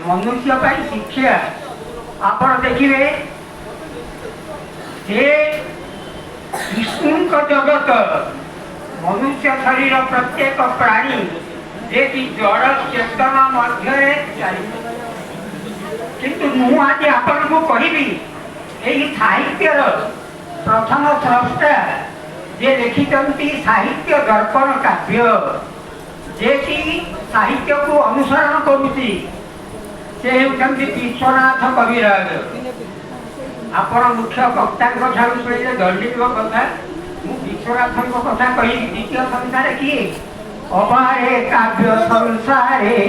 मनुष्य शिक्षा आप देखिए विष्णु जगत मनुष्य शरीर प्रत्येक प्राणी जे कि जड़ चेतना मध्य किंतु मु आज आपण को कहबी यही साहित्य प्रथम स्रष्टा जे लिखिंट साहित्य दर्पण काव्य जे कि साहित्य को अनुसरण करुच्ची से होती विश्वनाथ कविराज। आपण मुख्य वक्ता शुणे दलित कथा विश्वनाथ कथा कही द्वितीय संसार किए अबारे काव्य संसारे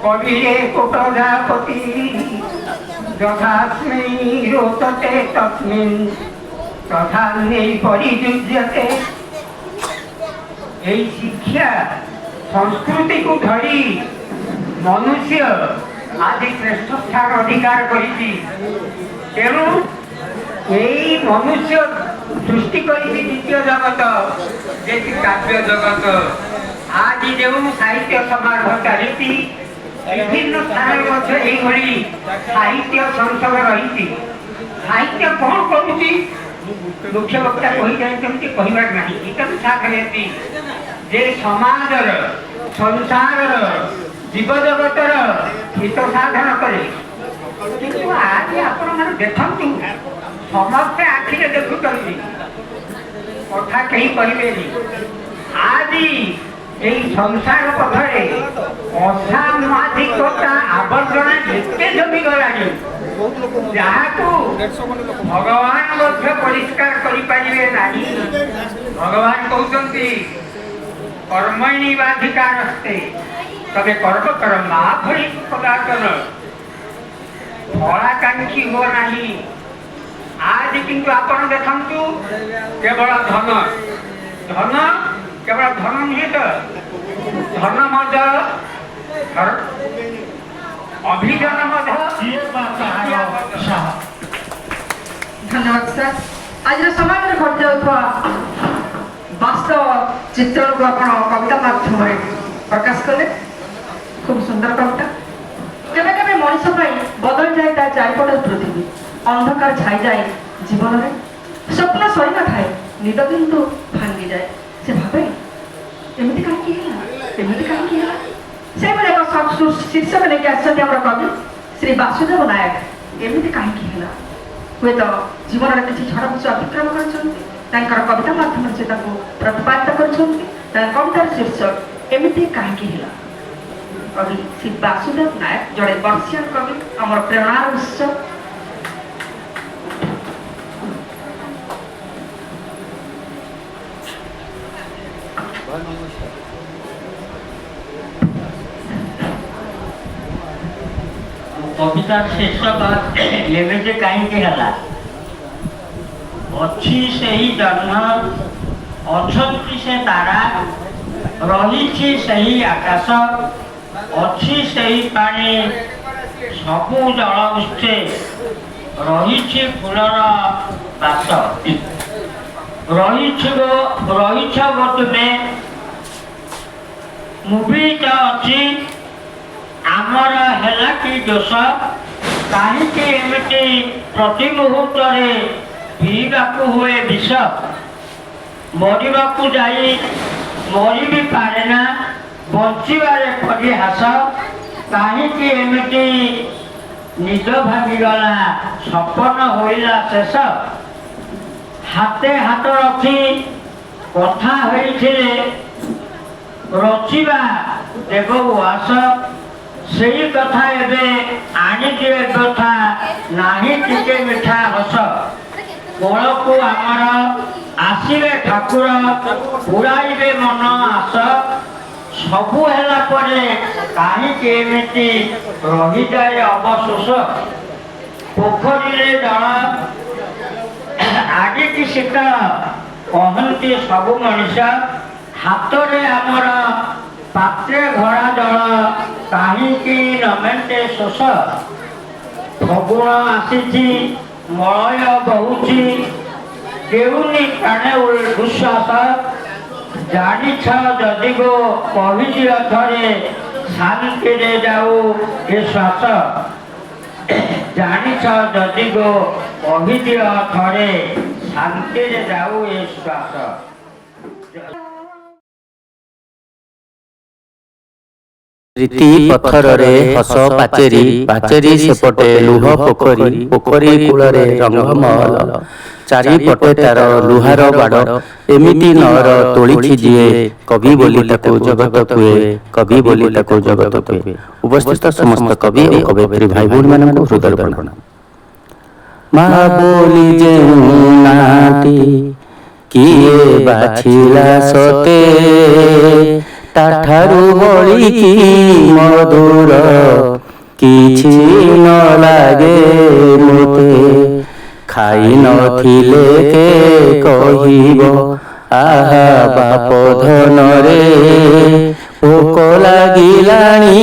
कविरे कुटजापति यथास्मै रोचते तस्मिन् तथा परियुज्यते। यही शिक्षा संस्कृति को धरी मनुष्य आज श्रेष्ठ स्थान अधिकार करी तेणु यही मनुष्य सृष्टि करी द्वितीय जगत जे काव्य जगत। आज जो साहित्य समारोह चली विभिन्न स्थान में साहित्य संसद रही साहित्य कौन करुच्ची मुख्य वक्ता कही जाती कहबार ना एकदम साथ जे समाजर संसार जीव जगतर हित साधन करे किंतु आज आपण मैंने देखु समस्ते आखिरे देखुं कथा कहीं कहे आज यही संसार पथरे असामाजिकता आवर्जना एते जमी गला जहाँ भगवान परिष्कार करें। भगवान कहते कर्मण्येवाधिकारस्ते तबे कर्म कर मा फली पदार्थन फलाकांक्षी हो नहीं। आज किंतु आपण देखु केवल धन धन केवल धन नुहे तो धन अभिजन धन्यवाद सर। आज समाज में घट जाऊा वास्तव चित्रण को आप कविता माध्यम प्रकाश कले खूब सुंदर कविता। केवे केवे मनुष्य बदल जाए चारिपट पृथ्वी अंधकार छाई जाए जीवन में स्वप्न सरी न थाए निद किंतु भांगी जाए से भावे एमती कहीं से शीर्षक लेके आम कवि श्री वासुदेव नायक एमती कहीं हुए तो जीवन में किसी झड़ विषय अतिक्रम कर कविता माध्यम से प्रतिपादित कर कवितार शीर्षक एमती कहीं कवि श्री वासुदेव नायक जड़े वर्षिया कवि आम प्रेरणार उत्स। कविता शीर्षक एमती कहीं अच्छी से ही जन्म अच्छी से तारा रही से ही आकाश अच्छी से ही पानी सबू जल उठे रही फूलर बास रही गो तुम्हें मुभी तो अच्छी आमर है कि दोष कहीं एमती प्रति मुहूर्त पीवा हुए विष मरवा जाई मरी भी पारे ना बचारे परिहास कहीं एमती निद भांगीगला सपन होइला शेष हाथे हाथ रखी कथा रचिबा देव उस से कथा आनिके कथा नाही टिके मिठा हस कल को आमर आसवे ठाकुर पुराइबे मन आस सबू है कहीं एमती रही जाए अवशोष पोखरी जल आगे की शीतल कहती सबू मनीषा हाथ में आमर पात्रे घड़ा जल कहीं नमेटे शोष फगुण आसी मलय बहुची केउनी प्राणे उच्छ्वास जानी जदि गो कही अथरे ଶାନ୍ତିରେ ଯାଉ ଏ ଶ୍ୱାସ। ଜାଣିଛ ଯଦି ଗୋ କହିଦିଅ ଥରେ ଶାନ୍ତିରେ ଯାଉ ଏ ଶ୍ୱାସ। ରୀତି ପଥରରେ ହସ ପାଚେରୀ, ପାଚେରୀ ସେପଟେ ଲୁହ ପୋଖରୀ, ପୋଖରୀ କୂଳରେ ରଙ୍ଗମହଲ, ଚାରିପଟେ ତାର ଲୁହାର ବାଡ଼, ଏମିତି ନଅର ତୋଳିଛି ଯିଏ, କବି ବୋଲି ତାକୁ ଜଗତ କୁହେ, କବି ବୋଲି ତାକୁ ଜଗତ କୁହେ। ଉପସ୍ଥିତ ସମସ୍ତ କବି ଓ କବୟିତ୍ରୀ ଭାଇ ଭଉଣୀମାନଙ୍କୁ ହୃଦୟ ପ୍ରଣାମ। ମା ବୋଲି ଯେଉଁ ନାଁଟି କିଏ ବାଛିଲା ସତେ, ତାଠାରୁ ବଳି କି ମଧୁର କିଛି ନ ଲାଗେ ମୋତେ। ଖାଇ ନଥିଲେ କେ କହିବ ଆହା ବାପ ଧନରେ, ଭୋକ ଲାଗିଲାଣି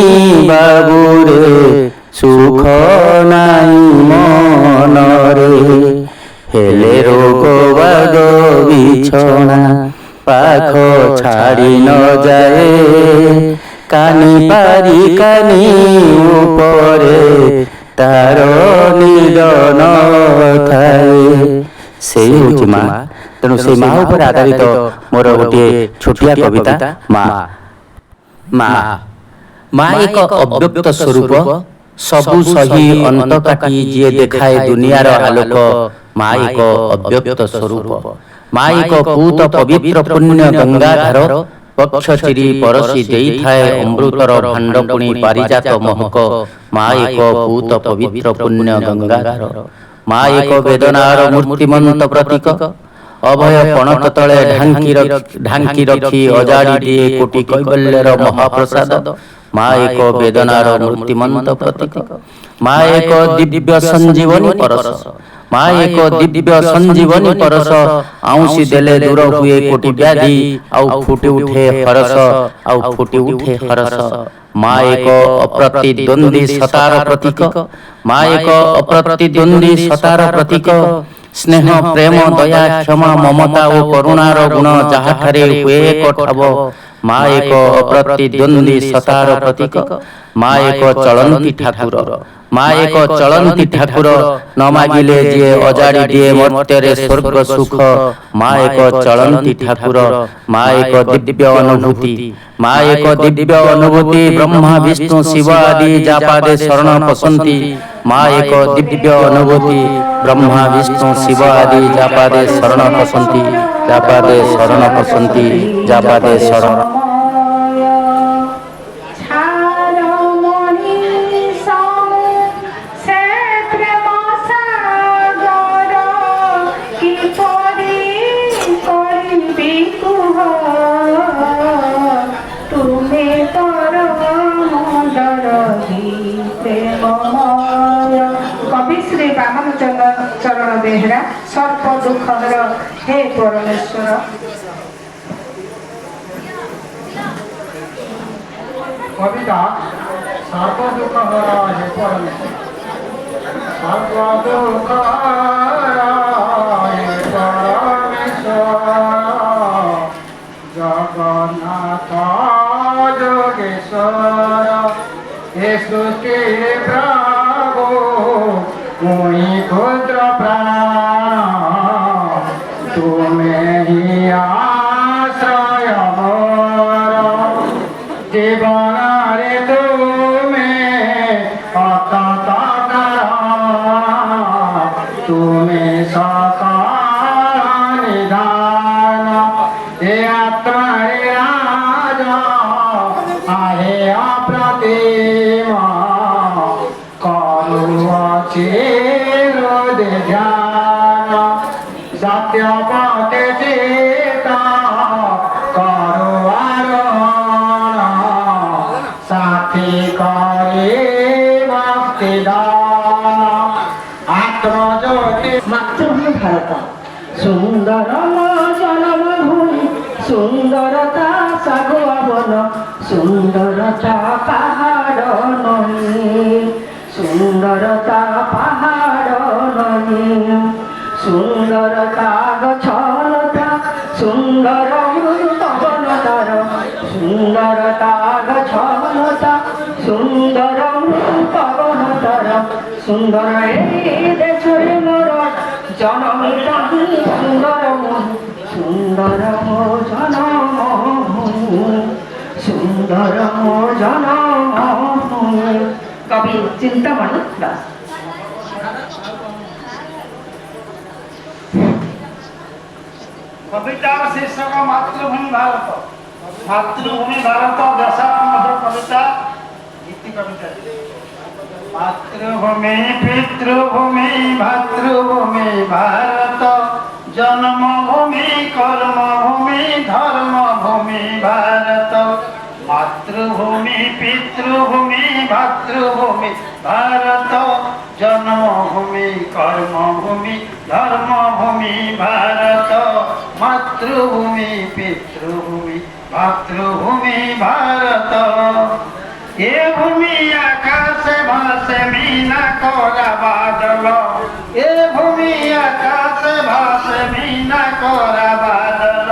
ବାବୁରେ ସୁଖ ନାହିଁ ମନରେ। ହେଲେ ରୋଗ ବାଗ ବିଛଣା ପାଖ ଛାଡ଼ି ନ ଯାଏ, କାନି ପାରି କାନି ଉପରେ ତାର ନିଦ ନ ଥାଏ। ସେଇ ହେଉଛି ମା। ତେଣୁ ସେଇ ମା ଉପରେ ଆଧାରିତ ମୋର ଗୋଟିଏ ଛୋଟିଆ କବିତା ମା। ମା ମା ଏକ ଅବ୍ୟକ୍ତ ସ୍ୱରୂପ, ସବୁ ସହି ଅନ୍ତ କାଟି ଯିଏ ଦେଖାଏ ଦୁନିଆର ଆଲୋକ। ମା ଏକ ଅବ୍ୟକ୍ତ ସ୍ୱରୂପ। ମା ଏକ ପୂତ ପବିତ୍ର ପୁଣ୍ୟ ଗଙ୍ଗାଧାର, ପକ୍ଷ ଚିରି ପରଶି ଦେଇଥାଏ ଅମୃତର ଭାଣ୍ଡ ପୁଣି ପାରିଜାତ ମହକ। ମା ଏକ ପୂତ ପବିତ୍ର ପୁଣ୍ୟ ଗଙ୍ଗାଧାର। ମା ଏକ ବେଦନାର ମୂର୍ତ୍ତିମନ୍ତ ପ୍ରତୀକ, ଅଭୟ ପଣତ ତଳେ ଢାଙ୍କି ରଖି ଅଜାଡ଼ି ଦିଏ କୋଟି କୈବଲ୍ୟର ମହାପ୍ରସାଦ। ମା ଏକ ବେଦନାର ମୂର୍ତ୍ତିମନ୍ତ ପ୍ରତୀକ। ମା ଏକ ଦିବ୍ୟ ସଞ୍ଜୀବନୀ ପରଶ। ମା ଏକ ଦିବ୍ୟ ସଞ୍ଜୀବନୀ ପରଶ, ଆଉଁସି ଦେଲେ ଦୂର ହୁଏ କୋଟି ବ୍ୟାଧି, ଆଉ ଫୁଟି ଉଠେ ହରସ, ଆଉ ଫୁଟି ଉଠେ ହରସ। ମା ଏକ ଅପ୍ରତିଦ୍ୱନ୍ଦ୍ୱୀ ସତାର ପ୍ରତୀକ। ମା ଏକ ଅପ୍ରତିଦ୍ୱନ୍ଦ୍ୱୀ ସତାର ପ୍ରତୀକ। ସ୍ନେହ ପ୍ରେମ ଦୟା କ୍ଷମା ମମତା ଓ କରୁଣାର ଗୁଣ ଯାହାଠାରେ ହୁଏ ଏକ ଠାବ। ମା ଏକ ଅପ୍ରତିଦ୍ୱନ୍ଦ୍ୱୀ ସତାର ପ୍ରତୀକ। ମା ଏକ ଚଳନ୍ତି ଠାକୁର। ମା ଏକ ଚଳନ୍ତି ଠାକୁର, ନ ମାଗିଲେ ଯିଏ ଅଜାଡ଼ି ଦିଏ ମର୍ତ୍ତ୍ୟରେ ସ୍ୱର୍ଗ ସୁଖ। ମା ଏକ ଚଳନ୍ତି ଠାକୁର। ମା ଏକ ଦିବ୍ୟ ଅନୁଭୂତି। ମା ଏକ ଦିବ୍ୟ ଅନୁଭୂତି, ବ୍ରହ୍ମା ବିଷ୍ଣୁ ଶିବ ଆଦି ଯାପାଦେ ଶରଣ ପଶନ୍ତି। ମା ଏକ ଦିବ୍ୟ ଅନୁଭୂତି, ବ୍ରହ୍ମା ବିଷ୍ଣୁ ଶିବ ଆଦି ଯାପାଦେ ଶରଣ ପଶନ୍ତି, ଯାପାଦେ ଶରଣ ପଶନ୍ତି, ଯାପାଦେ ଶରଣ। कवि श्री बामन चरण बेहरा, सर्प दुखर हे परमेश्वर। कविता सर्प दुखहर हे परमेश्वर। सर्प दुखहर हे परमेश्वर, जगन्नाथ जोगेश्वर, हे सृष्टि प्रभु मुई क्षुद्र प्राण, तुम्हें ही आश्रय मोर। जीवन रे तुम्हें अतत तुम्हें सकल निधान। हे आत्मा रे राजा आहे अप्रतिम, ध्यान सत्य पथे चेता करो आरोहण, साथी करे भक्ति दान। आत्मज्योति मातृभूमि भारत सुंदर जन्मभूमि, सुंदरता सागुआ वन, सुंदरता पहाड़ नई, सुंदरता पहाड़ नई, सुंदरता गछलता, सुंदर मृदु पवन तार, सुंदरता गछलता, সুন্দর এই দেশরে মোর জনম জহি সুন্দর মোহি সুন্দর মো জনম সুন্দর মো জনম। কবি চিন্তামণি দাস। কবিতার শীর্ষক মাতৃভূমি ভারত। মাতৃভূমি ভারত দেশাত্মক কবিতা গীতি কবিতা। মাতৃভূমি পিতৃভূমি ভাতৃভূমি ভারত জন্মভূমি কর্মভূমি ধর্মভূমি ভারত। মাতৃভূমি পিতৃভূমি ভাতৃভূমি ভারত জন্মভূমি কর্মভূমি ধর্মভূমি ভারত। মাতৃভূমি পিতৃভূমি ভাতৃভূমি ভারত। এ ভূমি আকাশে ভাসে মিনা করা বাদল। এ ভূমি আকাশে ভাসে মিনা করা বাদল।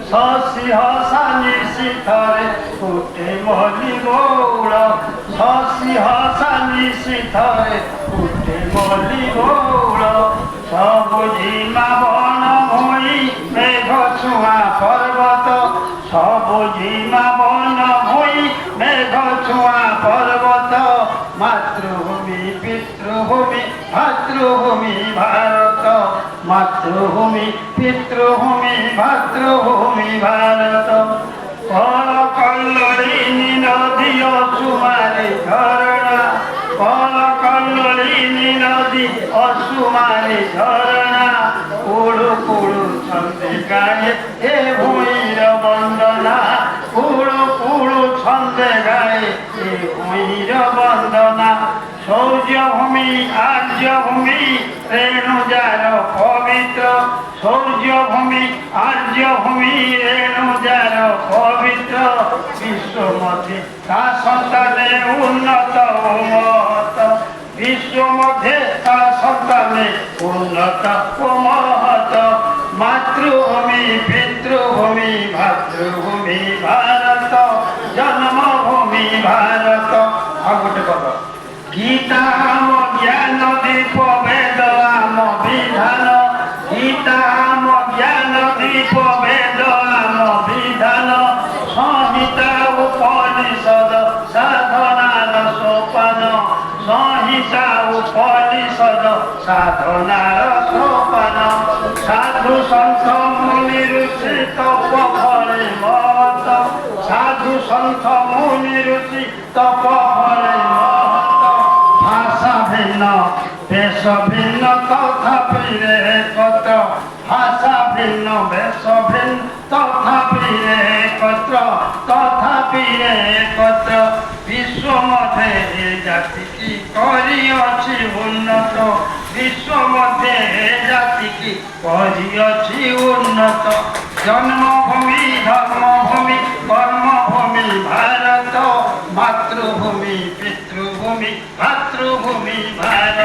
শশী হসানি শিখরে ফুটে মলি গৌড়। শশী হসানি শিখরে ফুটে মলি গৌড়। সবুজিমা বন ভূমি মেঘ ছুঁয়া পর্বত। সবুজিমা বন ভূমি মেঘ ছুঁয়া পর্বত। মাতৃভূমি পিতৃভূমি ভাতৃভূমি ভারত। মাতৃভূমি পিতৃভূমি ভাতৃভূমি ভারত। কল কল্লোলিনী নদী অসুমারি ঝরণা। কল কল্লোলিনী নদী অসুমারি ঝরণা। কুড়ু কুড়ু ছন্দে গায়ে এ ভূমির বন্দনা। কুড়ু কুড়ু ছন্দে গায়ে এ ভূমির বন্দনা। সৌর্যভূমি আর্যভূমি রেণুজার পবিত্র। সৌর্যভূমি আর্যভূমি রেণুজার পবিত্র। বিশ্ব মধ্যে তা সন্তানে উন্নত ও মহৎ। বিশ্ব মধ্যে তা সন্তানে উন্নত ও মহৎ। মাতৃভূমি পিতৃভূমি ভাতৃভূমি ভারত জন্মভূমি ভারত। আর গোটে কথা গীতা আম জ্ঞান দীপ বেদ আম বিধান। গীতা আম জ্ঞান দীপ বেদ আম বিধান। সংহিতা উপনিষদ সাধনার সোপান। সংহিতা উপনিষদ সাধনার সোপান। সাধু সন্ত মুনি ঋষি তপ ফলে মহৎ। সাধু সন্ত মুনি ঋষি তপ ফলে মহৎ। ভাষা ভিন্ন বেশ ভিন্ন তথাপি একত্র। ভাষা ভিন্ন বেশ ভিন্ন তথাপি একত্র। তথাপি একত্র। বিশ্ব মধ্যে এ জাতি কি করিଅছি উন্নত। বিশ্ব মধ্যে এ জাতি কি করিଅছি উন্নত। জন্মভূমি ধর্মভূমি কর্মভূমি ভারত। মাতৃভূমি পিতৃভূমি ভাতৃভূমি ভারত।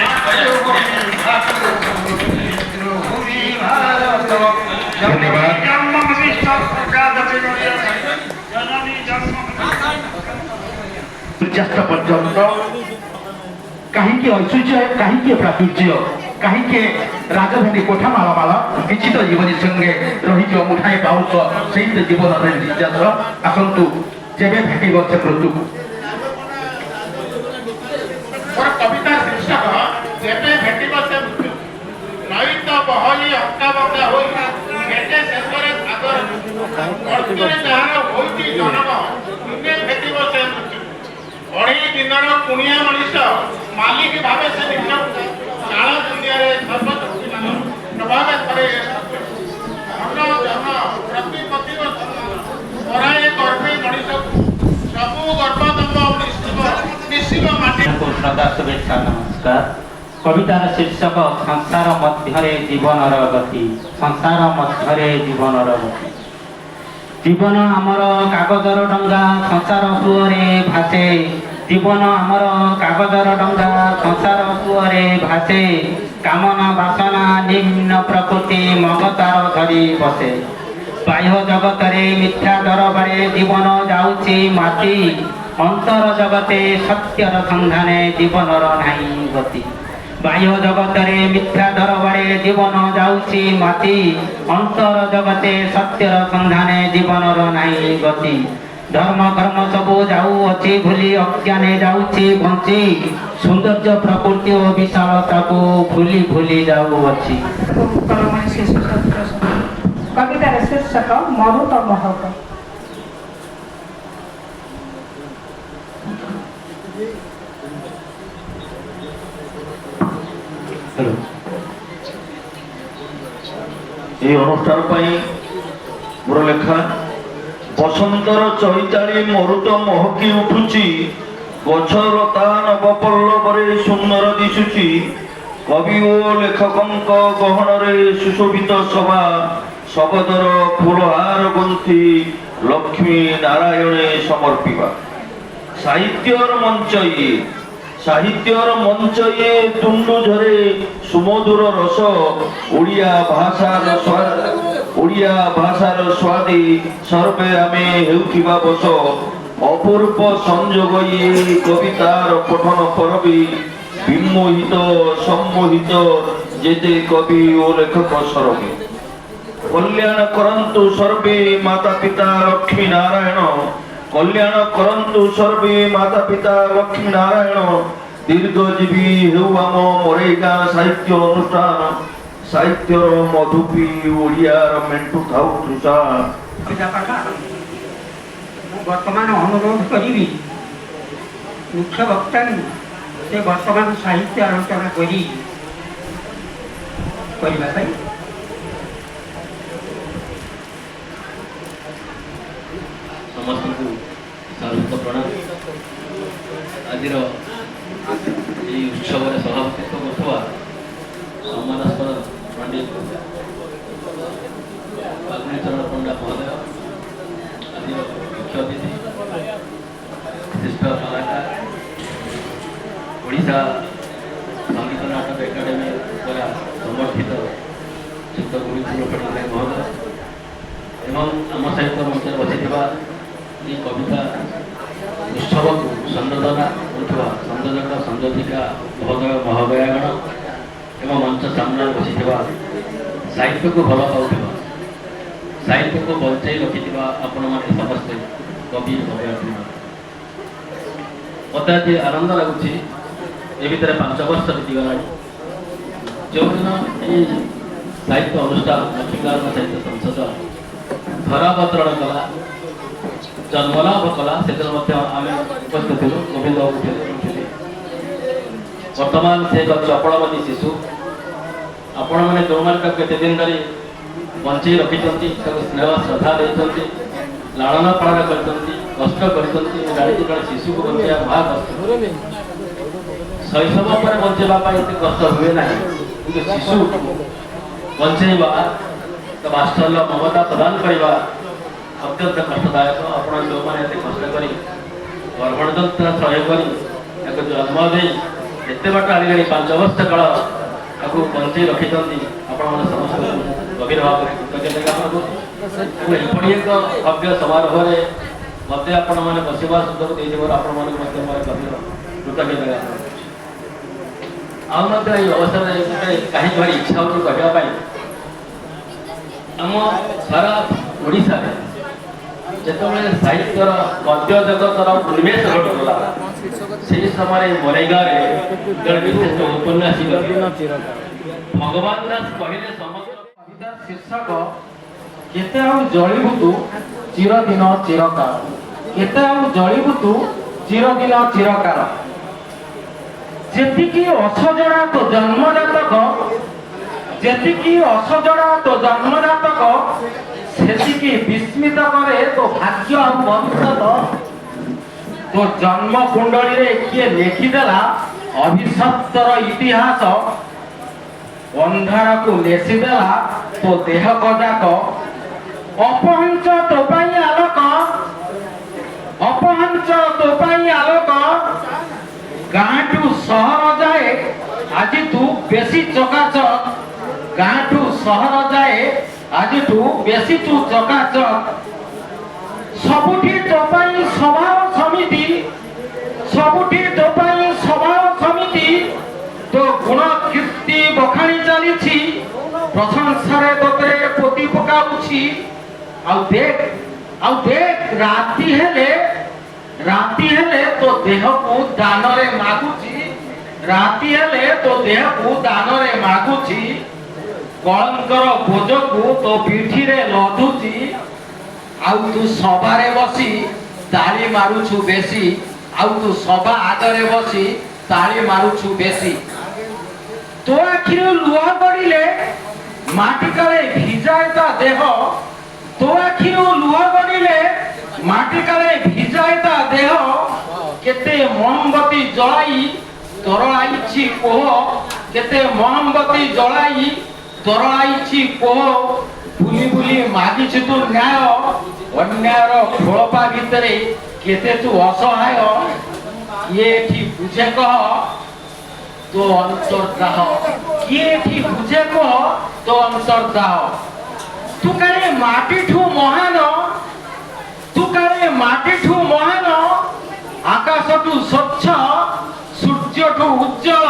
মাতৃভূমি ভাতৃভূমি পিতৃভূমি ভারত। ধন্যবাদ। জন্মভূমি জননী জন্ম ସୂର୍ଯ୍ୟାସ୍ତ ପର୍ଯ୍ୟନ୍ତ କାହିଁକି ଐଶ୍ୱର୍ଯ୍ୟ କାହିଁକି ପ୍ରାଚୁର୍ଯ୍ୟ କାହିଁକି ରାଜଧାନୀ କୋଠା ମାଳମାଳ କିଛି ତ ଜୀବନୀ ସଙ୍ଗେ ରହିଯିବ ମୁଠାଏ ପାଉଛ ସେଇ ତ ଜୀବନରେ ନିର୍ଯ୍ୟାସ। ଆସନ୍ତୁ ଯେବେ ଭେଟିବ ସେ ମୃତ୍ୟୁକୁ। ମୋର କବିତା ଶୀର୍ଷକ ଯେବେ ଭେଟିବ ସେ ମୃତ୍ୟୁ। ନଈତ ବହଳି ଅଙ୍କାବଙ୍କା ହୋଇ କେତେ ଶେଷରେ ସାଗର। ମୃତ୍ୟୁରେ ଯାହାର ହୋଇଛି ଜନ୍ମ ଦିନେ ଭେଟିବ ସେ ମୃତ୍ୟୁ। ଅଢ଼େଇ ଦିନର କୁଣିଆ ମଣିଷ ମାଲିକ ଭାବେ ସେ ନିଜକୁ ଚାଳ ଦୁନିଆରେ ସର୍ବଶକ୍ତିମାନ ପ୍ରଭାବେ ଥରେ ଧନ ଜନ ପ୍ରତିପତିର ପରାଏ ଗର୍ଭେ ମଣିଷକୁ ସବୁ ଗର୍ଭଦମ୍ବ ନିଶ୍ଚିବ ମାଟି। ଶ୍ରଦ୍ଧା ଶୁଭେଚ୍ଛା ନମସ୍କାର। କବିତାର ଶୀର୍ଷକ ସଂସାର ମଧ୍ୟରେ ଜୀବନର ଗତି। ସଂସାର ମଧ୍ୟରେ ଜୀବନର ଗତି। ଜୀବନ ଆମର କାଗଜର ଡଙ୍ଗା ସଂସାର ସୁଅରେ ଭାସେ। ଜୀବନ ଆମର କାଗଜର ଡଙ୍ଗା ସଂସାର ସୁଅରେ ଭାସେ। କାମନା ବାସନା ନିମ୍ନ ପ୍ରକୃତି ମମତାର ଧରି ବସେ। ବାହ୍ୟ ଜଗତରେ ମିଥ୍ୟା ଦରବାରେ ଜୀବନ ଯାଉଛି ମାତି। ଅନ୍ତର ଜଗତେ ସତ୍ୟର ସନ୍ଧାନେ ଜୀବନର ନାହିଁ ଗତି। ବାହ୍ୟ ଜଗତରେ ମିଥ୍ୟା ଦରବାରେ ଜୀବନ ଯାଉଛି ମାତି। ଅନ୍ତର ଜଗତେ ସତ୍ୟର ସନ୍ଧାନେ ଜୀବନର ନାହିଁ ଗତି। ଧର୍ମ କର୍ମ ସବୁ ଯାଉଅଛି ଭୁଲି ଅଜ୍ଞାନେ ଯାଉଛି ବଞ୍ଚି। ସୌନ୍ଦର୍ଯ୍ୟ ପ୍ରକୃତି ଓ ବିଶାଳତାକୁ ଭୁଲି ଭୁଲି ଯାଉଅଛି। କବିତାର ଶୀର୍ଷକ ମରୁତ ମହକ। এই অনুষ্ঠান পাই মোর লেখা বসন্তর চৈতালি মরুত মহকি উঠুছি গছ লতা নবপল্লবরে সুন্দর দিশুছি কবি ও লেখকঙ্ক গহণরে সুশোভিত সভা শবদর ফুলহার গুন্থি লক্ষ্মী নারায়ণে সমর্পিবা সাহিত্যর মঞ্চ ইয়ে সাহিত্যর মঞ্চ ইয়ে তুণ্ডু ঝরে সুমধুর রস ওড়িয়া ভাষার স্বাদে সর্বে আমি হেউথিবা বস অপূর্ব সংযোগ ইয়ে কবিতার পঠন করবি বিমোহিত সম্মোহিত যেতে কবি ও লেখক সরবে কল্যাণ করন্তু সর্বে মাতা পিতা লক্ষ্মী নারায়ণ কল্যাণ করন্তু সর্বে মাতা পিতা লক্ষ্মী নারায়ণ দীর্ঘজীবী হেউ আম মরেগা সাহিত্য অনুষ্ঠান সাহিত্যর মধুপি ওড়িয়ার মেন্টু থাউ তৃষা। ବର୍ତ୍ତମାନ ଅନୁରୋଧ କରିବି ମୁଖ୍ୟ ବକ୍ତାଙ୍କୁ ସେ ବର୍ତ୍ତମାନ ସାହିତ୍ୟ ଆଲୋଚନା କରିବା ପାଇଁ ସମସ୍ତଙ୍କୁ ସାଧୁଙ୍କ ପ୍ରଣାମ। ଆଜିର ଏହି ଉତ୍ସବରେ ସଭାପତିତ୍ୱ କରୁଥିବା ସମ୍ମାନସ୍ପଦ ପଣ୍ଡିତ ବାଗ୍ମୀଚରଣ ପଣ୍ଡା ମହୋଦୟ, ଆଜିର ମୁଖ୍ୟ ଅତିଥି ବିଶିଷ୍ଟ କଳାକାର ଓଡ଼ିଶା ସଙ୍ଗୀତ ନାଟକ ଏକାଡେମୀ ଦ୍ୱାରା ସମର୍ଥିତ ଯୁକ୍ତ ଗୁରୁକୁଳ ପଣ୍ଡିତ ମହୋଦୟ ଏବଂ ଆମ ସହିତ ମଞ୍ଚରେ ବସିଥିବା এই কবিতা ଉତ୍ସବକୁ ସଂଯୋଜନା କରୁଥିବା ସଂଯୋଜକ ସଂଯୋଜିକା ମହୋଦୟ ମହୋଦୟାଗଣ ଏବଂ ମଞ୍ଚ ସାମ୍ନାରେ ବସିଥିବା ସାହିତ୍ୟକୁ ଭଲ ପାଉଥିବା ସାହିତ୍ୟକୁ ବଞ୍ଚାଇ ରଖିଥିବା ଆପଣମାନେ ସମସ୍ତେ କବି କବିୟତ୍ରୀମାନେ, ମୋତେ ଆଜି ଆନନ୍ଦ ଲାଗୁଛି। ଏ ଭିତରେ 5 ବର୍ଷ ବିତିଗଲାଣି। ଯେଉଁଦିନ ଏହି ସାହିତ୍ୟ ଅନୁଷ୍ଠାନ ଲକ୍ଷ୍ମୀନାରାୟଣ ସାହିତ୍ୟ ସଂସଦ ଧରାବତରଣ କଲା, ଜନ୍ମଲାଭ କଲା, ସେଦିନ ମଧ୍ୟ ଆମେ ଉପସ୍ଥିତ ଥିଲୁ। ଗୋବିନ୍ଦ ଥିଲେ। ବର୍ତ୍ତମାନ ସେ ଏକ ଚପଳବତୀ ଶିଶୁ। ଆପଣମାନେ ଯେଉଁମାନେ ତାକୁ କେତେ ଦିନ ଧରି ବଞ୍ଚେଇ ରଖିଛନ୍ତି, ତାକୁ ସ୍ନେହ ଶ୍ରଦ୍ଧା ଦେଇଛନ୍ତି, ଲାଳନ ପାଳନ କରିଛନ୍ତି, କଷ୍ଟ କରିଛନ୍ତି। ମୁଁ ଜାଣିଛି ଜଣେ ଶିଶୁକୁ ବଞ୍ଚେଇବା ମହା କଷ୍ଟ। ଶୈଶବ ପରେ ବଞ୍ଚେଇବା ପାଇଁ ଏତେ କଷ୍ଟ ହୁଏ ନାହିଁ, କିନ୍ତୁ ଶିଶୁ ବଞ୍ଚେଇବା, ତା ବାତ୍ସଲ୍ୟ ମମତା ପ୍ରଦାନ କରିବା ଅତ୍ୟନ୍ତ କଷ୍ଟଦାୟକ। ଆପଣ ଯେଉଁମାନେ ଏତେ କଷ୍ଟ କରି ଗର୍ଭଣ ଯନ୍ତ୍ରଣା ସହ୍ୟ କରି ତାକୁ ଜନ୍ମ ଦେଇ ଏତେ ବାଟ ଆଣିଲେଣି, 5 ବର୍ଷ କାଳ ତାକୁ ବଞ୍ଚେଇ ରଖିଛନ୍ତି, ଆପଣମାନେ ସମସ୍ତଙ୍କୁ ଗଭୀର ଭାବରେ କୃତଜ୍ଞତା ଜ୍ଞାପନ କରୁଛୁ। ମୁଁ ଏପରି ଏକ ଭବ୍ୟ ସମାରୋହରେ ମୋତେ ଆପଣମାନେ ବସିବାର ସୁଯୋଗ ଦେଇଥିବାରୁ ଆପଣମାନଙ୍କୁ ମଧ୍ୟ ମୋର ଗଭୀର କୃତଜ୍ଞତା ଜ୍ଞାପନ କରୁଛି। ଆଉ ମଧ୍ୟ ଏହି ଅବସରରେ ଗୋଟେ କାହିଁକି ଭାରି ଇଚ୍ଛା ହେଉଛି କହିବା ପାଇଁ, ଆମ ସାରା ଓଡ଼ିଶାରେ ଯେତେବେଳେ ସାହିତ୍ୟର ଗଦ୍ୟ ଜଗତର ଉନ୍ମେଷ ଘଟୁଥିଲା, ସେହି ସମୟରେ ମରେଗାଁରେ ଜଣେ ବିଶିଷ୍ଟ ଉପନ୍ୟାସୀ ଭଗବାନ ଦାସ କହିଲେ ସମଗ୍ର କବିତାର ଶୀର୍ଷକ କେତେ ଆଉ ଜଳିବୁତୁ ଚିରଦିନ ଚିରକାଳ। କେତେ ଆଉ ଜଳିବୁତୁ ଚିରଦିନ ଚିରକାଳ। ଯେତିକି ଅସଜଡ଼ା ତୋ ଜନ୍ମଜାତକ, ଯେତିକି ଅସଜଡ଼ା ତୋ ଜନ୍ମଜାତକ, ସେତିକି ବିସ୍ମିତ କରେ ତୋ ଭାଗ୍ୟ ଆଉ ଭବିଷ୍ୟତ। ତୋ ଜନ୍ମ କୁଣ୍ଡଳୀରେ କିଏ ଲେଖିଦେଲା ଅଭିଶପ୍ତର ଇତିହାସ। ଅନ୍ଧାରକୁ ନେସିଦେଲା ତୋ ଦେହ କଜାକ। ଅପହଞ୍ଚ ତୋ ପାଇଁ ଆଲୋକ, ଅପହଞ୍ଚ ତୋ ପାଇଁ ଆଲୋକ। ଗାଁଠୁ ସହର ଯାଏ ଆଜିଠୁ ବେଶୀ ଚକାଚକ। ଗାଁଠୁ ସହର ଯାଏ ଆଜିଠୁ ବେଶୀ ତୁ ଚକାଚକ। ସବୁଠି ତୋ ପାଇଁ ସ୍ୱଭାବ ସମିତି। ସବୁଠି ତୋ ପାଇଁ ସଭା ସମିତି ତୋ ଗୁଣ କୀର୍ତ୍ତି ବଖାଣି ଚାଲିଛି ପ୍ରଶଂସାରେ ତୋତେ ପୋତି ପକାଉଛି। ଆଉ ଦେଖ ରାତି ହେଲେ ତୋ ଦେହକୁ ଦାନରେ ମାଗୁଛି। ରାତି ହେଲେ ତୋ ଦେହକୁ ଦାନରେ ମାଗୁଛି। କଳଙ୍କର ବୋଝକୁ ତୋ ପିଠିରେ ଲଦୁଛି। ଆଉ ତୁ ସଭାରେ ବସି ତାଳି ମାରୁଛୁ ବେଶୀ। ଆଉ ତୁ ସଭା ଆଗରେ ବସି ତାଳି ମାରୁଛୁ ବେଶୀ। ତୋ ଆଖିରୁ ଲୁହ ଗଡ଼ିଲେ ମାଟି କାଳେ ଭିଜାଏ ତା ଦେହ। ତୋ ଆଖିରୁ ଲୁହ ଗଡ଼ିଲେ ମାଟି କାଳେ ଭିଜାଏ ତା ଦେହ। କେତେ ମହମବତୀ ଜଳାଇ ତରଳାଇଛି କୋହ। କେତେ ମହମବତୀ ଜଳାଇ ତରଳାଇଛି କୋହ। ବୁଲି ବୁଲି ମାଗିଛୁ ତୁ ନ୍ୟାୟ। ଅନ୍ୟାୟର ଖୋଳପା ଭିତରେ କେତେ ତୁ ଅସହାୟ। କିଏ ଏଠି ବୁଝେ କହ ତୋ ଅନ୍ତର୍ଦାହ। କିଏ ଏଠି ବୁଝେ କହ ତୋ ଅନ୍ତର୍ଦାହ। ତୁ କାଳେ ମାଟିଠୁ ମହାନ। ତୁ କାଳେ ମାଟିଠୁ ମହାନ। ଆକାଶଠୁ ସ୍ୱଚ୍ଛ ସୂର୍ଯ୍ୟଠୁ ଉଜ୍ଜଳ।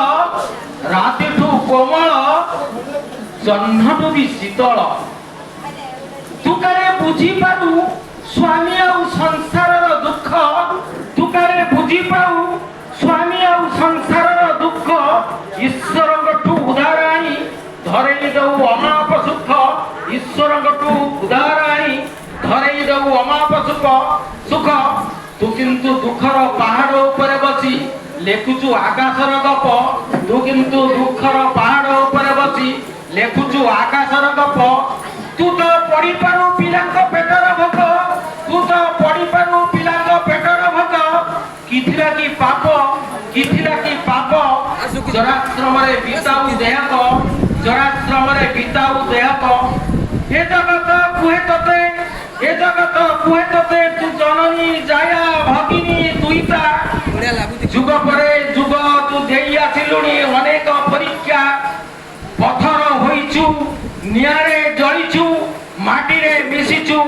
ରାତିଠୁ କୋମଳ ଜହ୍ନଠୁ ବି ଶୀତଳ। ତୁ କାଳେ ବୁଝିପାରୁ ସ୍ୱାମୀ ଆଉ ସଂସାରର ଦୁଃଖ। ତୁ କାଳେ ବୁଝିପାରୁ ସ୍ୱାମୀ ଆଉ ସଂସାରର ଦୁଃଖ। ଈଶ୍ୱରଙ୍କଠୁ ଉଦ୍ଧାର ଆଣି ଧରେଇ ଦଉ ଅମାପ ସୁଖ। ଈଶ୍ୱରଙ୍କଠୁ ଉଦ୍ଧାର ଆଣି ଧରେଇ ଦଉ ଅମାପ ସୁଖ। ତୁ କିନ୍ତୁ ଦୁଃଖର ପାହାଡ଼ ଉପରେ ବସି ଲେଖୁଛୁ ଆକାଶର ଗପ। ତୁ କିନ୍ତୁ ଦୁଃଖର ପାହାଡ଼ ଉପରେ ବସି ଲେଖୁଛୁ ଆକାଶର ଗପ। ତୁ ତ ପଢିପାରୁ ପିଲାଙ୍କ ପେଟର ଭୋକ। ତୁ ତ ପଢିପାରୁ ପିଲାଙ୍କ ପେଟର ଭୋକ। କିଥିଲା କି ପାପ କିଥିଲା କି ପାପ। ଜରାଶ୍ରମରେ ବିତାଉ ଦେହକ। ଜରାଶ୍ରମରେ ବିତାଉ ଦେହକ। ଏ ଜଗତ କୁହେ ତତେ ତୁ ଜନନୀ ଜାୟା ଭଗିନୀ ଦୁଇତା। ଯୁଗ ପରେ ଯୁଗ ତୁ ଦେଇ ଆସିଲୁଣି ଅନେକ ପରୀକ୍ଷା। ପଥର ହୋଇଛୁ ନିଆଁରେ ଜଳିଛୁ ମାଟିରେ ମିଶିଛୁ।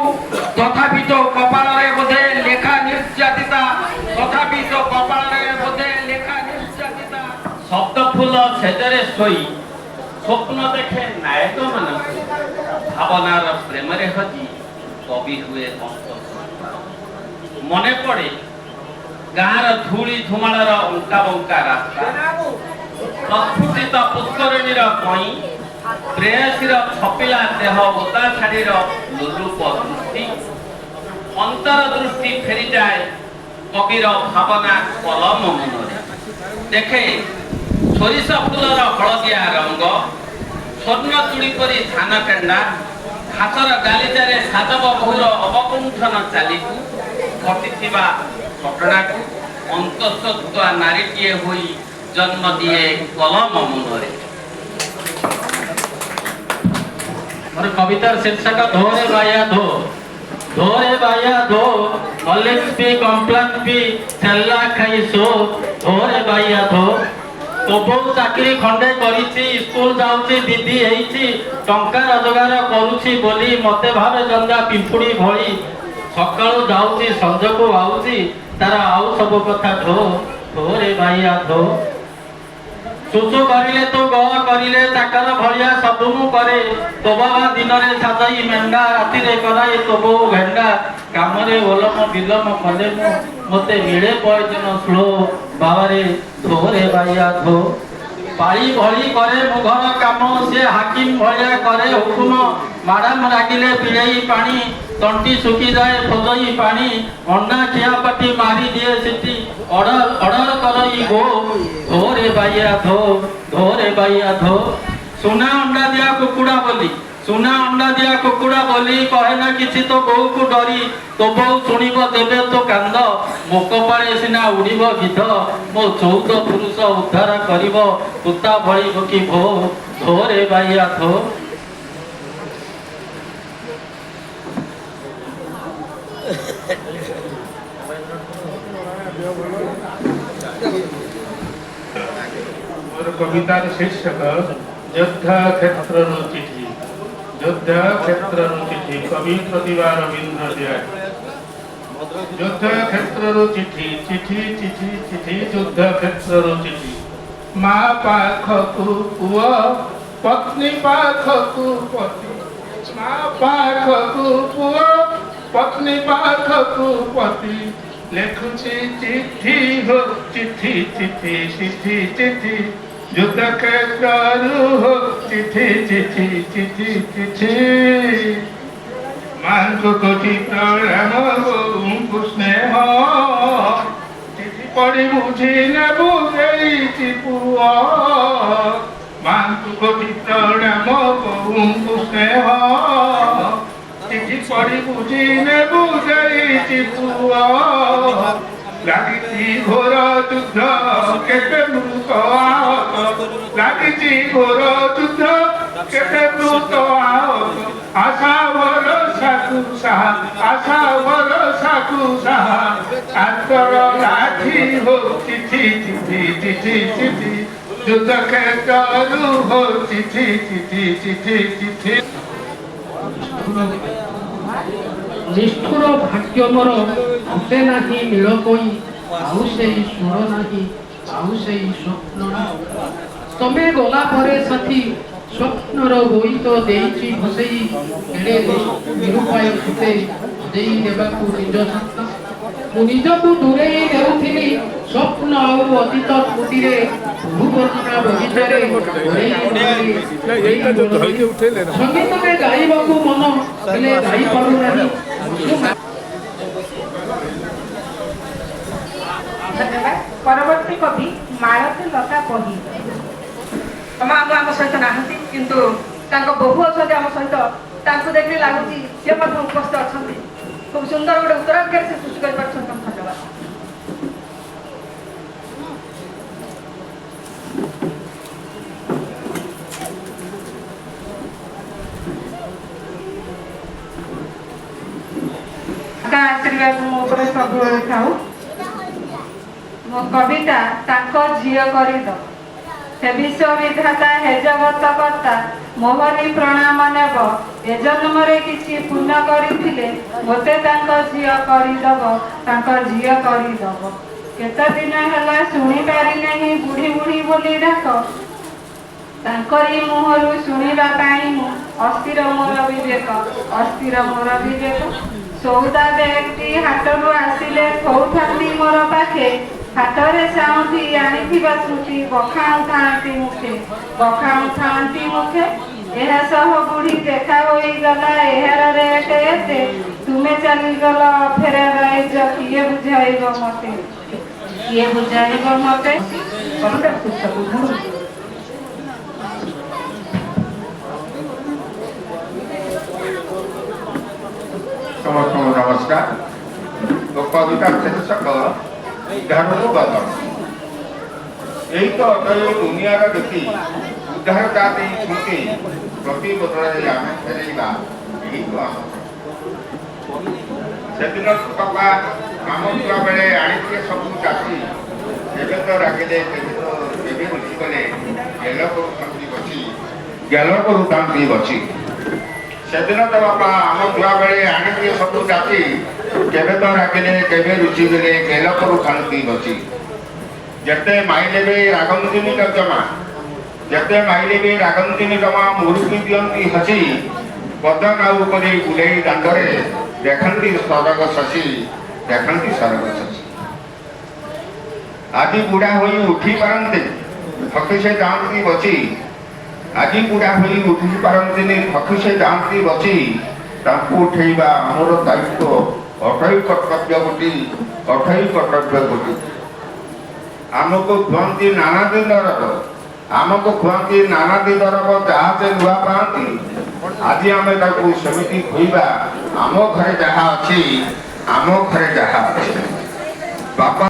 ତଥାପି ତୋ କପାଳରେ ବୋଧେ ଲେଖା ନିର୍ଯାତିତା। ତଥାପି ତୋ କପାଳରେ ବୋଧେ ଲେଖା ନିର୍ଯାତିତା। ଶବ୍ଦ ଫୁଲ ସେଜରେ ଶୋଇ ସ୍ୱପ୍ନ ଦେଖେ ନାୟକ ମାନଙ୍କୁ। ଭାବନାର ପ୍ରେମରେ ହଜି କବି ହୁଏ ଅନ୍ତ। ମନେ ପଡେ ଗାଁର ଧୂଳି ଧୁମାଳର ଅଙ୍କା ବଙ୍କା ରାସ୍ତା। ପ୍ରସ୍ଫୁଟିତ ପୁଷ୍କରିଣୀର କଇଁ। ପ୍ରେୟସୀର ଛପିଲା ଦେହ ଓଦା ଶାଢ଼ୀର ଲୋଲୁପ ଦୃଷ୍ଟି। ଅନ୍ତର ଦୃଷ୍ଟି ଫେରିଯାଏ କବିର ଭାବନା କଲମ ମନରେ। ଦେଖେ ସୋରିଷ ଫୁଲର ହଳଦିଆ ରଙ୍ଗ। ସ୍ୱର୍ଣ୍ଣ ଚୁଡ଼ି ପରି ଧାନ କେଣ୍ଡା। ହାତର ଗାଲିଚାରେ ସାଧବ ବୋହୁର ଅବକୁଣ୍ଠନ ଚାଲିକୁ। ଘଟିଥିବା ଘଟଣାକୁ ଅନ୍ତଃସତ୍ତ୍ୱା ନାରୀଟିଏ ହୋଇ ଜନ୍ମ ଦିଏ କଲମ ମନରେ। ମୋର କବିତାର ଶୀର୍ଷକ ଧୋରେ ବାୟା ଧୋ। ଧୋରେ ବାୟା ଧୋ ହର୍ଲିକ୍ସ ପି କମ୍ପ୍ଲାନ ପି ଛେଲା ଖାଇ ଶୋ। ଧୋରେ ବାୟା ଧୋ। ତୋ ବୋଉ ଚାକିରି ଖଣ୍ଡେ କରିଛି ସ୍କୁଲ ଯାଉଛି ଦିଦି ହେଇଛି। ଟଙ୍କା ରୋଜଗାର କରୁଛି ବୋଲି ମତେ ଭାବେ ଜନ୍ଦା ପିମ୍ପୁଡ଼ି ଭଳି। ସକାଳୁ ଯାଉଛି ସଞ୍ଜକୁ ଆଉଛି ତାର ଆଉ ସବୁ କଥା ଧୋ। ଧୋରେ ବାୟା ଧୋ। ସୁସୁ କରିଲେ ତୁ ଗ କରିଲେ ଚାକର ଭଳିଆ ସବୁ ମୁଁ କରେ। ତୋ ବାବା ଦିନରେ ସାଜାଇ ମେଣ୍ଢା ରାତିରେ କରାଏ ତୋ ବୋଉ ଭେଣ୍ଡା। କାମରେ ଓଲମ ବିଲମ କଲେ ମୁଁ ମତେ ମିଳେ ପୟଜନ ସ୍ଲୋ। ବାବାରେ ଧୋରେ ବାୟା ଧୋ। ପାଳି ଭଳି କରେ ମୁଁ ଘର କାମ ସିଏ ହାକିମ ଭଳିଆ କରେ ହୁକୁମ। ମାଡାମ ରାଗିଲେ ପିଳେଇ ପାଣି ତଣ୍ଟି ଶୁଖିଯାଏ ଫୋଜଇ ପାଣି। ଅଣ୍ଡା ଖିଆ ପାଟି ମାରି ଦିଏ ସିଟି ଅର୍ଡର କରଇ ଗୋ। ଧୋରେ ବାୟା ଧୋ। ଧୋରେ ବାୟା ଧୋ। ସୁନା ଅଣ୍ଡା ଦିଆ କୁକୁଡ଼ା ବୋଲି। ସୁନା ଅଣ୍ଡା ଦିଆ କୁକୁଡ଼ା ବୋଲି କହେ ନା କିଛି ତୋ ବୋଉକୁ ଡରି। ତୋ ବୋଉ ଶୁଣିବ ଦେବେ ତୋ କାନ୍ଦ। ମୋ କପାଳେ ସିନା ଉଡ଼ିବ ଗିଧ। ମୋ 14 ପୁରୁଷ ଉଦ୍ଧାର କରିବ କୁତା ଭଳି ଭୋକି ଭୋ। ଧୋରେ ବାୟା ଧୋ। ମୋର କବିତାର ଶୀର୍ଷକ ଯୁଦ୍ଧ କ୍ଷେତ୍ରରୁ ଚିଠି। ଯୁଦ୍ଧ କ୍ଷେତ୍ରରୁ ଚିଠି। କବି ପ୍ରତିଭା ରବୀନ୍ଦ୍ର ଜୟ। ଯୁଦ୍ଧ କ୍ଷେତ୍ରରୁ ଚିଠି ଚିଠି ଚିଠି ଚିଠି ଯୁଦ୍ଧ କ୍ଷେତ୍ରରୁ ଚିଠି ମା ପାଖକୁ ପୁଅ ପତ୍ନୀ ପାଖକୁ ପତି ମା ପାଖକୁ ପୁଅ ପତ୍ନୀ ପାଖକୁ ପତି ଲେଖୁଛି ଚିଠି ହୋ ଚିଠି ଚିଠି ଚିଠି ଚିଠି ଯୁଦ୍ଧ କ୍ଷେତ୍ରରୁ ହୋ ଚିଠି ଚିଠି ଚିଠି ଚିଠି ମାଙ୍କୁ କୋଟି ପ୍ରଣାମ ବୋଉଙ୍କୁ ସ୍ନେହ ଚିଠି ପଢ଼ି ବୁଝି ନେବୁ ଦେଇଛି ପୁଅ ମାଙ୍କୁ କୋଟି ପ୍ରଣାମ ବୋଉଙ୍କୁ ସ୍ନେହ ଚିଠି ପଢ଼ି ବୁଝି ନେବୁ ଦେଇଛି ପୁଅ ଲାଗିଛି ଘୋର ଯୁଦ୍ଧ କେତେ ମୃତ ଆହତ ଲାଗିଛି ଘୋର ଯୁଦ୍ଧ କେତେ ମୃତ ଆହତ ଆଶା ଭରସାକୁ ସାହା ଆଶା ଭରସାକୁ ସାହା ଆଙ୍କର ଲାଠି ହୋ ଚିଠି ଚିଠି ଚିଠି ଚିଠି ଯୁଦ୍ଧ କ୍ଷେତ୍ରରୁ ହୋ ଚିଠି ଚିଠି ଚିଠି ଚିଠି ନିଷ୍ଠୁର ଭାଗ୍ୟ ମୋର ଘଟେ ନାହିଁ ନୀଳ କଇ ଆଉ ସେଇ ସୁର ନାହିଁ ଆଉ ସେଇ ସ୍ୱପ୍ନ ନାହିଁ ତମେ ଗଲା ପରେ ସାଥୀ ସ୍ୱପ୍ନର ବୋଇତ ଦେଇଛି ଭସେଇ ଏଣେ ନିରୁପାୟ ଛୁଟେ ଦେଇ ଦେବାକୁ ନିଜ ସତ୍ତା ମୁଁ ନିଜକୁ ଦୂରେଇ ଦେଉଥିଲି ସ୍ୱପ୍ନ ଆଉ ଅତୀତ ସ୍ମୃତିରେ ଭୂବର୍ଣ୍ଣନା ବଗିଚାରେ ସଙ୍ଗୀତରେ ଗାଇବାକୁ ମନ ହେଲେ ଗାଇପାରୁନାହିଁ ଧନ୍ୟବାଦ। ପରବର୍ତ୍ତୀ କବି ମାଳତୀ ଲତା ପହି ଆମ ସହିତ ନାହାନ୍ତି କିନ୍ତୁ ତାଙ୍କ ବୋହୂ ଅଛନ୍ତି ଆମ ସହିତ ତାଙ୍କୁ ଦେଖିଲେ ଲାଗୁଛି ସେ ମଧ୍ୟ ଉପସ୍ଥିତ ଅଛନ୍ତି খুব সুন্দর গোটে উত্তরাধিকারী সে সৃষ্টি করে পারছেন ধন্যবাদ আশীর্বাদ মো উপরে ସବୁବେଳେ ଥାଉ ମୋ କବିତା ତାଙ୍କ ଝିଅ କରିଦ हे विश्वविधाता हे जगत कर्ता मोहनी प्रणाम नेब ए जन्म रे किछि पुण्य करिथिले मोते तांको झियो करिदब तांको झियो करिदब केते दिन हला सुनि पारि नहीं बुढ़ी बुढ़ी बोली डाक तांकरी मुहरु सुनिबा पाई मु अस्थिर मोर विवेक सौदा देखती हाटरू आसिले खौथांती मोर पाखे हाटरे साउंधी आनिथिबा स्मृति बखाउथांती मुखे एहा सह बुढ़ी देखा होई गला एहार रेट एते तुमे चली गला फेरा राइज किए बुझाइबो मते कविता पुस्तक समस्त नमस्कार तो कविता शीर्षक उद्धार बदल यही तो अटल दुनिया देखी उद्धार जाती छुटी प्रति बदल आम फेरवा यही तो आम से दिन बापा आम छुआ बेले आनी सब चाषी एवं तो रागिले बुझी गले गेल करुतांती बची से दिन तो बापा आम छुआ बेले आनी सब चाषी केवे तो रागिले केवे रुचि गले गेल करू खाती बची जते माइले भी रागंतिनी जमा जते माइले भी रागंतिनी जमा मुरुकी दियंती हसी पदन आउ करी बुलेई दांडरे देखंती सरग शशि आदि बुढ़ा होई उठी पारंते थकी से जाती बची आदि बुढ़ा होई उठी पारंते थकी से जाती बची तांकु उठेबा हमर दायित्व अठई कर्तव्य गोटी आमको खुआती नाना दिन आमको खुआती नाना दिन जहाँ नुआ पाती आज आम सेमती खुआ आम घरे जहाँ अच्छी बापा